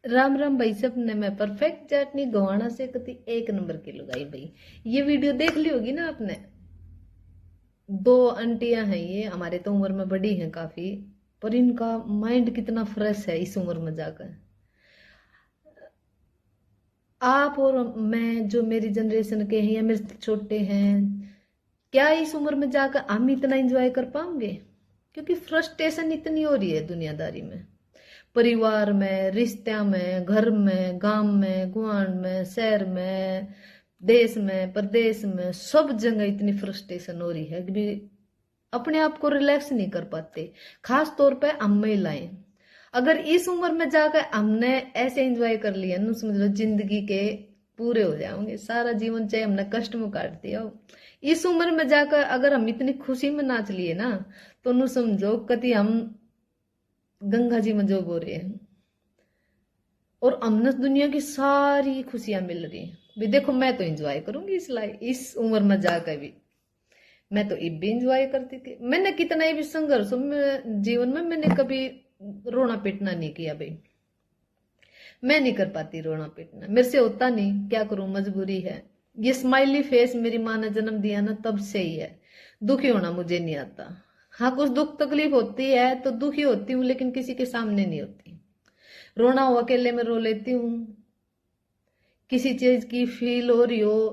राम राम भाई, सपने में परफेक्ट चटनी गवाना से कति एक नंबर की लगाई भाई। ये वीडियो देख ली होगी ना आपने। दो आंटियां हैं, ये हमारे तो उम्र में बड़ी हैं काफी, पर इनका माइंड कितना फ्रेश है इस उम्र में जाकर। आप और मैं जो मेरी जनरेशन के हैं या मेरे से छोटे हैं, क्या इस उम्र में जाकर हम इतना एंजॉय कर पाएंगे? क्योंकि फ्रस्ट्रेशन इतनी हो रही है दुनियादारी में, परिवार में, रिश्त्या में, घर में, गांव में, गुआंढ में, शहर में, देश में, प्रदेश में, सब जगह इतनी फ्रस्ट्रेशन हो रही है कि भी अपने आप को रिलैक्स नहीं कर पाते। खास तौर पे हम महिलाएं, अगर इस उम्र में जाकर हमने ऐसे एंजॉय कर लिया ना, समझ लो जिंदगी के पूरे हो जाएंगे। सारा जीवन चाहे हमने कष्ट में काट दिया हो, इस उम्र में जाकर अगर हम इतनी खुशी में नाच लिए ना, तो नु समझो कति हम गंगा जी में जो बो रहे हैं और हमने दुनिया की सारी खुशियां मिल रही हैं। भी देखो, मैं तो एंजॉय करूंगी इस लाइफ, इस उम्र में जाकर भी। मैं तो इब भी इंजॉय करती थी। मैंने कितना ही भी संघर्ष में जीवन में, मैंने कभी रोना पीटना नहीं किया भाई। मैं नहीं कर पाती रोना पीटना, मेरे से होता नहीं, क्या करूं, मजबूरी है। ये स्माइली फेस मेरी माँ ने जन्म दिया ना, तब से ही है। दुखी होना मुझे नहीं आता। हाँ, कुछ दुख तकलीफ होती है तो दुखी होती हूँ, लेकिन किसी के सामने नहीं होती। रोना हो अकेले में रो लेती हूँ। किसी चीज की फील हो रही हो,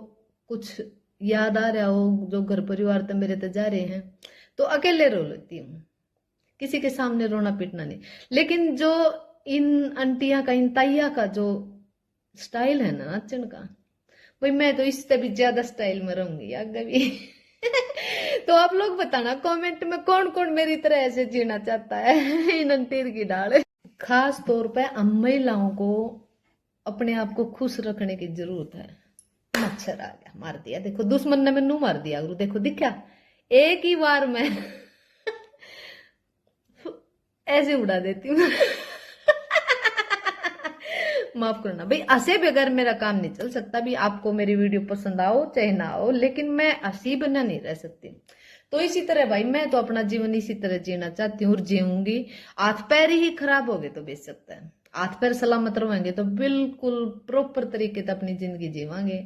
कुछ याद आ रहा हो जो घर परिवार तो मेरे तो जा रहे हैं, तो अकेले रो लेती हूँ। किसी के सामने रोना पीटना नहीं। लेकिन जो इन आंटिया का, इन ताइया का जो स्टाइल है ना नाचन का, भाई मैं तो इससे भी ज्यादा स्टाइल में रहूंगी आगे भी। तो आप लोग बताना कमेंट में कौन कौन मेरी तरह ऐसे जीना चाहता है इन अंतीर की डाल। खास तौर पे हम महिलाओं को अपने आप को खुश रखने की जरूरत है। मच्छर आ गया, मार दिया। देखो, दुश्मन ने मैनू मार दिया। गुरु देखो, दिखा एक ही बार में ऐसे उड़ा देती हूँ। माफ करना भाई, ऐसे बगैर मेरा काम नहीं चल सकता। भी आपको मेरी वीडियो पसंद आओ चाहे ना आओ, लेकिन मैं हंसी बना नहीं रह सकती। तो इसी तरह भाई, मैं तो अपना जीवन इसी तरह जीना चाहती हूँ और जीऊंगी। हाथ पैर ही खराब हो गए तो बेच सकता है, हाथ पैर सलामत रहेंगे तो बिल्कुल प्रॉपर तरीके से अपनी जिंदगी जीवांगे।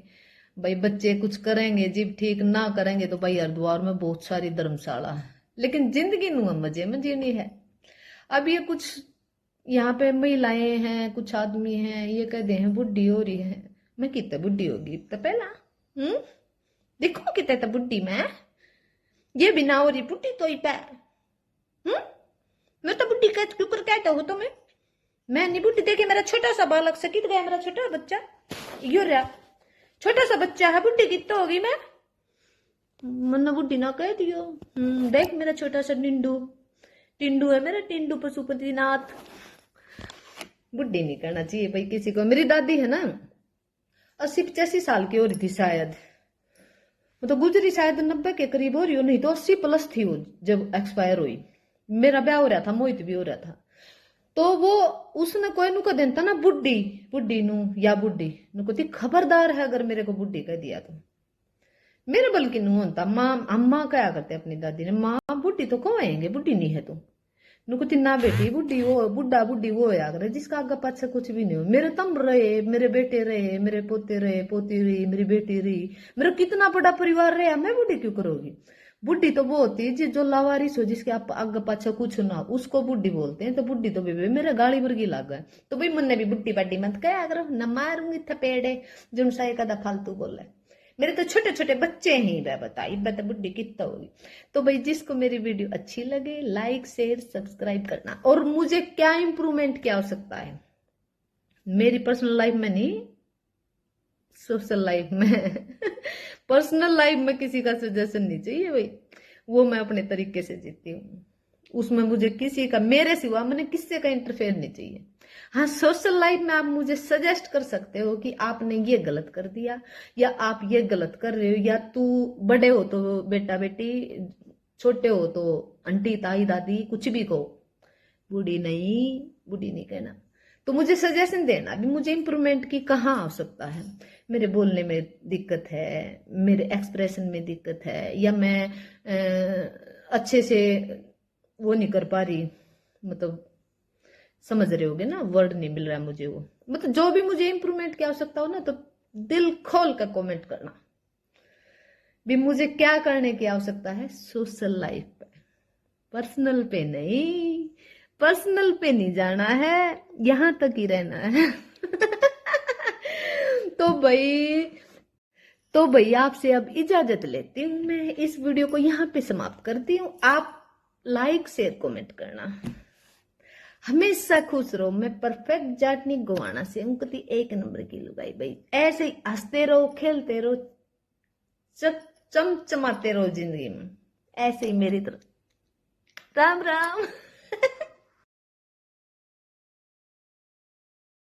भाई बच्चे कुछ करेंगे, जीव ठीक ना करेंगे तो भाई हरिद्वार में बहुत सारी धर्मशाला है, लेकिन जिंदगी नु मजे में जीनी है। अब ये कुछ यहाँ पे महिलाएं हैं, कुछ आदमी हैं, ये कहते हैं बुढ़ी हो रही है। मैं कितने बुढ़ी होगी तो पहला, देखो कितने तो बुढ़ी मैं, ये बिना हो रही बुढ़ी तो इतना। मैं तो बुढ़ी कह क्यों कर कहते हो तुम्हें? मैं नहीं बुढ़ी, देखे मेरा छोटा सा बालक से कित गया, मेरा छोटा बच्चा यो रहा, छोटा सा बच्चा है, बुढ़ी कितना होगी मैं? मन्ना बुढ़ी ना कह दियो। देख मेरा छोटा सा टिंडू, टिंडू है मेरा, टिंडू पशुपतिनाथ। बुढ़ी नहीं करना चाहिए भाई किसी को। मेरी दादी है ना, 80-85 साल की हो रही थी शायद, वो तो गुजरी शायद 90 के करीब हो रही हो, नहीं तो 80+ थी वो जब एक्सपायर हुई। मेरा ब्याह हो रहा था, मोहित भी हो रहा था। तो वो उसने कोई नु को देता ना बुढ़ी, बुढ़ी नु या बुढ़ी नु को थी, खबरदार है अगर मेरे को बुढ़ी कह दिया तो। मेरे बल्कि नु होता माँ, अम्मा क्या करते अपनी दादी ने, माँ बुढ़ी तो कौन आएंगे, बुढ़ी नहीं है तो नुको तिन्ना बेटी बुढ़ी वो, बुढ़ा बुढ़ी वो याद रहे जिसका आगे पाछे कुछ भी नहीं हो। मेरे तम रहे, मेरे बेटे रहे, मेरे पोते रहे, पोती रही, मेरी बेटी रही, मेरा कितना बड़ा परिवार रहा, मैं बुढ़ी क्यों करोगी? बुढ़ी तो वो होती है जो लावारिस हो, जिसके आप आगे पाछे कुछ ना, उसको बुढ़ी बोलते हैं। तो बुढ़ी तो बेबे मेरे गाली वर्गी लाग है, तो भाई मन ने भी बुढ़ी बाडी मत कहा करो, न मारूंगी थपेड़े जुन सा एक फालतू बोले। मेरे तो छोटे छोटे बच्चे ही, वह बताई बता बुढ़ी कितना होगी। तो भाई जिसको मेरी वीडियो अच्छी लगे, लाइक शेयर सब्सक्राइब करना। और मुझे क्या इंप्रूवमेंट क्या हो सकता है मेरी पर्सनल लाइफ में, नहीं सोशल लाइफ में। पर्सनल लाइफ में किसी का सजेशन नहीं चाहिए भाई, वो मैं अपने तरीके से जीती हूँ। उसमें मुझे किसी का, मेरे सिवा मैंने किसी का इंटरफेयर नहीं चाहिए। हाँ, सोशल लाइफ में आप मुझे सजेस्ट कर सकते हो कि आपने ये गलत कर दिया, या आप ये गलत कर रहे हो, या तू बड़े हो तो बेटा बेटी, छोटे हो तो आंटी ताई दादी, कुछ भी कहो, बूढ़ी नहीं, बूढ़ी नहीं कहना। तो मुझे सजेशन देना भी मुझे इंप्रूवमेंट की कहाँ आवश्यकता है। मेरे बोलने में दिक्कत है, मेरे एक्सप्रेशन में दिक्कत है, या मैं अच्छे से वो नहीं कर पा रही, मतलब समझ रहे होगे ना, वर्ड नहीं मिल रहा है मुझे वो, मतलब जो भी मुझे इंप्रूवमेंट की आवश्यकता हो ना, तो दिल खोल कर कमेंट करना भी मुझे क्या करने की आवश्यकता है सोशल लाइफ पे, पर्सनल पे नहीं, पर्सनल पे नहीं जाना है, यहां तक ही रहना है। तो भाई तो भैया आपसे अब इजाजत लेती हूँ, मैं इस वीडियो को यहाँ पे समाप्त करती हूँ। आप लाइक शेयर कमेंट करना, हमेशा खुश रहो। मैं परफेक्ट जाटनी गोवाना से उनकी एक नंबर की लुगाई भाई, ऐसे ही हंसते रहो, खेलते रहो, चमचमाते रहो जिंदगी में, ऐसे ही मेरी तरफ। राम राम।